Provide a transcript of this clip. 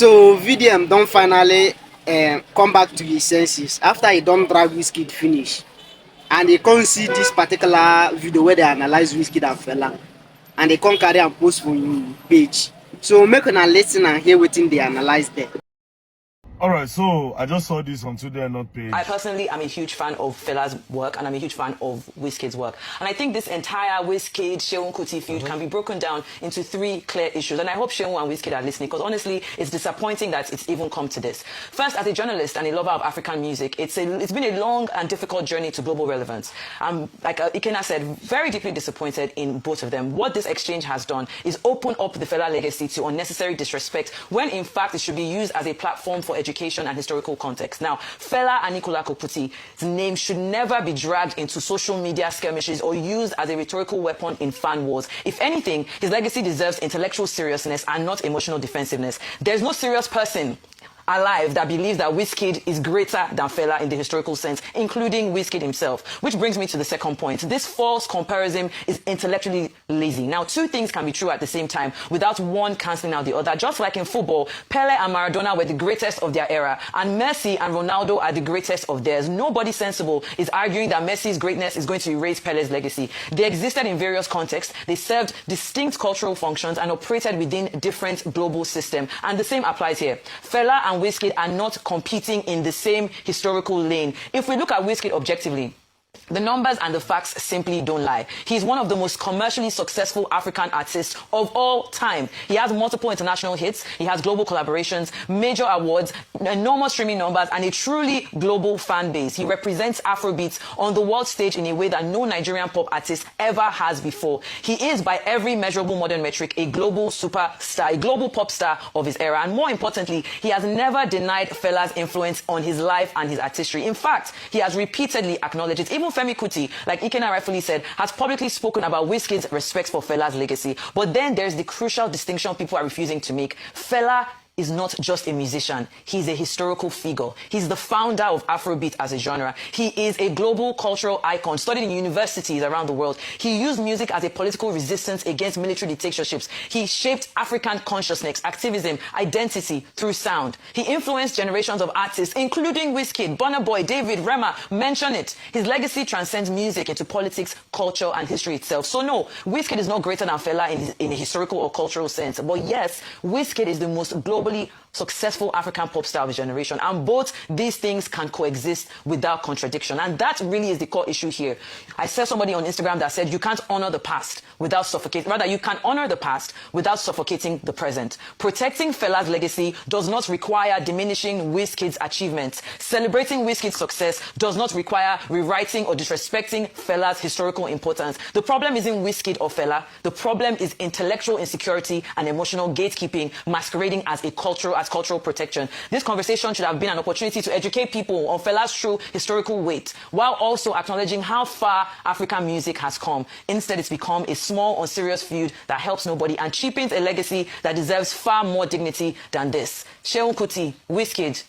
So VDM don't finally come back to his senses after he don't drag WizKid finish, and they can't see this particular video where they analyze WizKid and Fela, and they can't carry and post for you page. So make una listen and hear wetin they analyze there. Alright, so I just saw this on Today Not page. I personally am a huge fan of Fela's work, and I'm a huge fan of WizKid's work. And I think this entire WizKid, Seun Kuti feud can be broken down into three clear issues. And I hope Seun and WizKid are listening, because honestly, it's disappointing that it's even come to this. First, as a journalist and a lover of African music, it's been a long and difficult journey to global relevance. Like Ikenna said, very deeply disappointed in both of them. What this exchange has done is open up the Fela legacy to unnecessary disrespect, when in fact it should be used as a platform for education and historical context. Now, Fela Anikulapo Kuti's name should never be dragged into social media skirmishes or used as a rhetorical weapon in fan wars. If anything, his legacy deserves intellectual seriousness and not emotional defensiveness. There's no serious person alive that believes that WizKid is greater than Fela in the historical sense, including WizKid himself. Which brings me to the second point. This false comparison is intellectually lazy. Now, two things can be true at the same time without one cancelling out the other. Just like in football, Pele and Maradona were the greatest of their era, and Messi and Ronaldo are the greatest of theirs. Nobody sensible is arguing that Messi's greatness is going to erase Pele's legacy. They existed in various contexts, they served distinct cultural functions and operated within different global systems. And the same applies here. Fela and WizKid are not competing in the same historical lane. If we look at WizKid objectively, the numbers and the facts simply don't lie. He's one of the most commercially successful African artists of all time. He has multiple international hits, he has global collaborations, major awards, enormous streaming numbers, and a truly global fan base. He represents Afrobeats on the world stage in a way that no Nigerian pop artist ever has before. He is, by every measurable modern metric, a global superstar, a global pop star of his era. And more importantly, he has never denied Fela's influence on his life and his artistry. In fact, he has repeatedly acknowledged it. Even Femi Kuti, like Ikenna rightfully said, has publicly spoken about WizKid's respect for Fela's legacy. But then there's the crucial distinction people are refusing to make. Fela is not just a musician. He's a historical figure. He's the founder of Afrobeat as a genre. He is a global cultural icon, studied in universities around the world. He used music as a political resistance against military dictatorships. He shaped African consciousness, activism, identity through sound. He influenced generations of artists, including WizKid, Burna Boy, David, Rema, mention it. His legacy transcends music into politics, culture, and history itself. So no, WizKid is not greater than Fela in a historical or cultural sense. But yes, WizKid is the most globally successful African pop star of his generation, and both these things can coexist without contradiction. And that really is the core issue here. I saw somebody on Instagram that said you can't honor the past without suffocating, rather you can honor the past without suffocating the present. Protecting Fela's legacy does not require diminishing WizKid's achievements. Celebrating WizKid's success does not require rewriting or disrespecting Fela's historical importance. The problem isn't WizKid or Fela. The problem is intellectual insecurity and emotional gatekeeping masquerading as cultural protection. This conversation should have been an opportunity to educate people on Fela's true historical weight, while also acknowledging how far African music has come. Instead, it's become a small, unserious feud that helps nobody and cheapens a legacy that deserves far more dignity than this. Seun Kuti, WizKid,